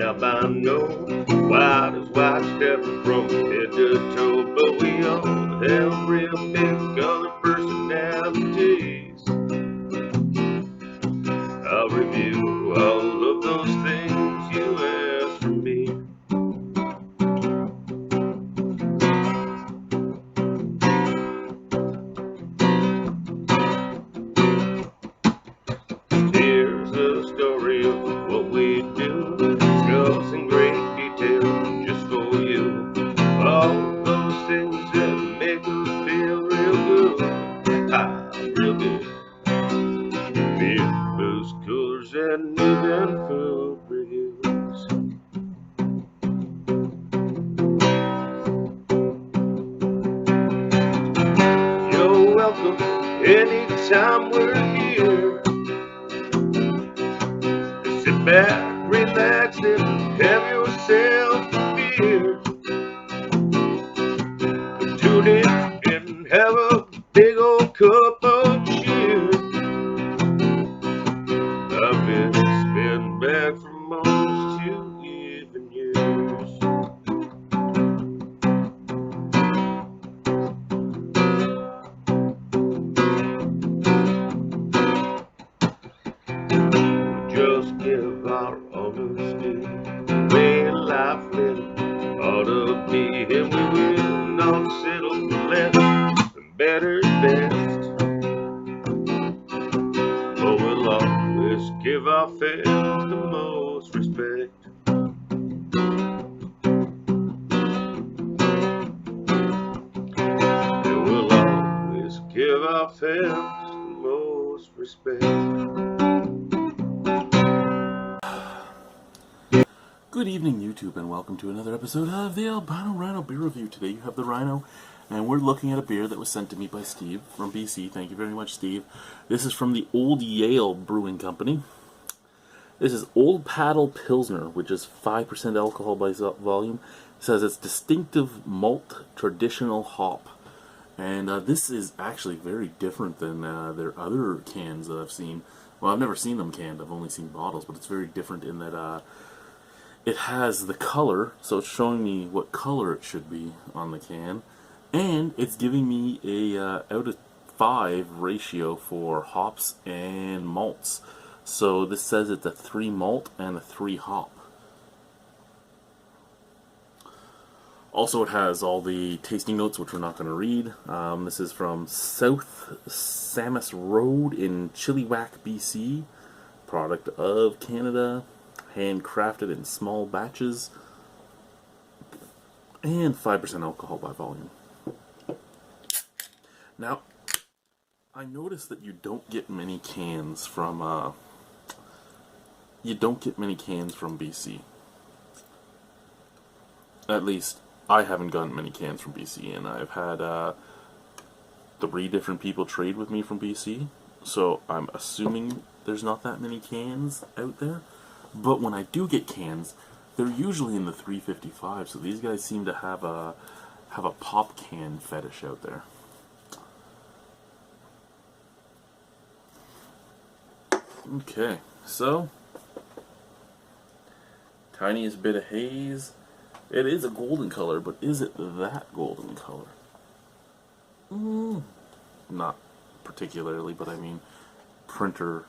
Albino, white as white, stepping from head to toe, but we all have real big other personalities. I'll review all of those things you asked from me. Here's a story of what we do, discuss in great detail just for you. All those things that make us feel real good, real good. Beer, booze, coolers, and even food reviews. You're welcome anytime we're here. Sit back, relax, and have yourself a beer. Tune in and have a big old cup of cheer. I've been back for almost 2 even years. Just give our honesty, the way life really ought to be, and we will not settle for less than better best. But we'll always give our fans the most respect. And we'll always give our fans the most respect. Good evening, YouTube, and welcome to another episode of the Albino Rhino Beer Review. Today you have the Rhino, and we're looking at a beer that was sent to me by Steve from BC. Thank you very much, Steve. This is from the Old Yale Brewing Company. This is Old Paddle Pilsner, which is 5% alcohol by volume. It says it's distinctive malt traditional hop. And this is actually very different than their other cans that I've seen. Well, I've never seen them canned. I've only seen bottles, but it's very different in that it has the color, so it's showing me what color it should be on the can, and it's giving me a out of 5 ratio for hops and malts. So this says it's a 3 malt and a 3 hop. Also, it has all the tasting notes, which we're not going to read. This is from South Samus Road in Chilliwack, BC. Product of Canada. Handcrafted in small batches, and 5% alcohol by volume. Now, I noticed that you don't get many cans from BC. At least, I haven't gotten many cans from BC, and I've had 3 different people trade with me from BC, so I'm assuming there's not that many cans out there. But when I do get cans, they're usually in the 355, so these guys seem to have a pop can fetish out there. Okay, so tiniest bit of haze. It is a golden color, but is it that golden color? Not particularly, but I mean, printer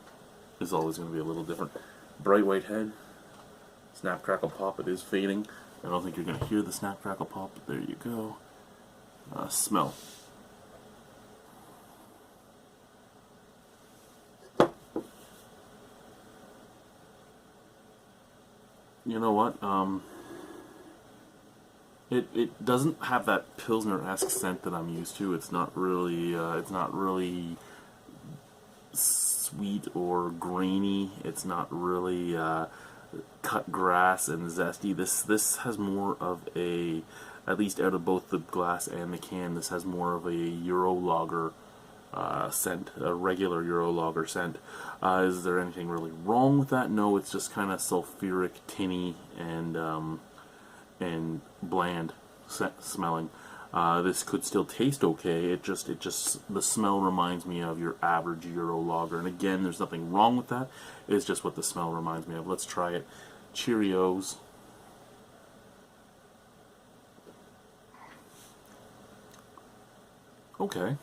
is always going to be a little different. Bright white head, snap crackle pop. It is fading. I don't think you're going to hear the snap crackle pop, but there you go. Smell. You know what? It doesn't have that Pilsner-esque scent that I'm used to. It's not really sweet or grainy. It's not really cut grass and zesty. This has more of a, at least out of both the glass and the can, this has more of a Euro lager scent, a regular Euro lager scent. Is there anything really wrong with that? No, it's just kind of sulfuric, tinny, and bland smelling. This could still taste okay. It just the smell reminds me of your average Euro lager, and again, there's nothing wrong with that. It's just what the smell reminds me of. Let's try it. Cheerios. Okay.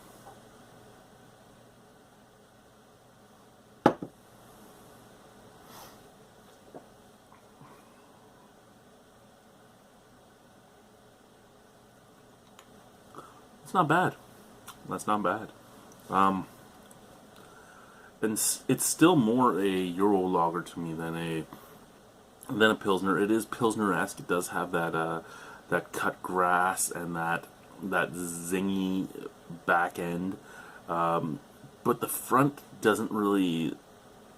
It's not bad. That's not bad. And it's still more a Euro lager to me than a Pilsner. It is Pilsner-esque. It does have that cut grass and that zingy back end, but the front doesn't really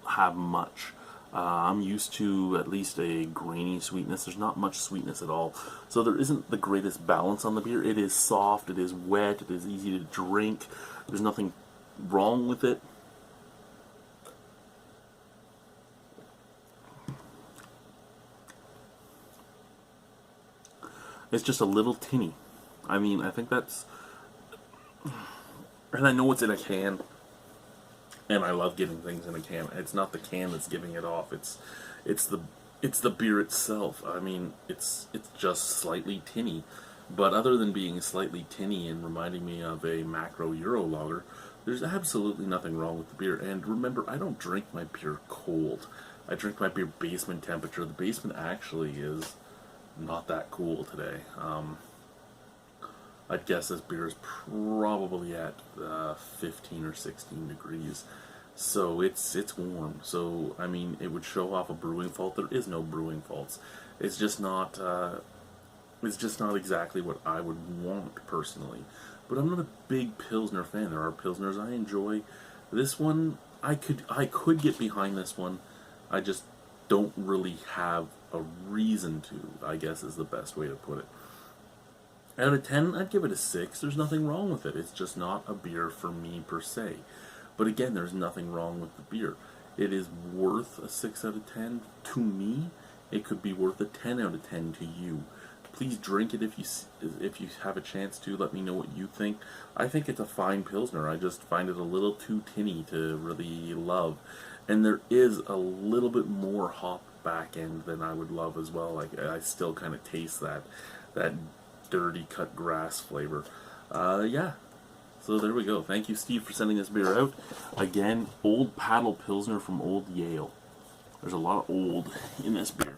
have much. I'm used to at least a grainy sweetness. There's not much sweetness at all, so there isn't the greatest balance on the beer. It is soft, it is wet, it is easy to drink. There's nothing wrong with it. It's just a little tinny. I mean, I think that's... And I know it's in a can. And I love getting things in a can. It's not the can that's giving it off. It's the beer itself. I mean, it's just slightly tinny. But other than being slightly tinny and reminding me of a macro Euro lager, there's absolutely nothing wrong with the beer. And remember, I don't drink my beer cold. I drink my beer basement temperature. The basement actually is not that cool today. I'd guess this beer is probably at 15 or 16 degrees, so it's warm. So I mean, it would show off a brewing fault. There is no brewing faults. It's just not exactly what I would want personally. But I'm not a big Pilsner fan. There are Pilsners I enjoy. This one, I could get behind this one. I just don't really have a reason to, I guess is the best way to put it. Out of 10, I'd give it a 6. There's nothing wrong with it. It's just not a beer for me per se. But again, there's nothing wrong with the beer. It is worth a 6 out of 10 to me. It could be worth a 10 out of 10 to you. Please drink it if you have a chance to. Let me know what you think. I think it's a fine Pilsner. I just find it a little too tinny to really love. And there is a little bit more hop back end than I would love as well. Like, I still kind of taste that dirty cut grass flavor. Yeah. So there we go. Thank you, Steve, for sending this beer out. Again, Old Paddle Pilsner from Old Yale. There's a lot of old in this beer.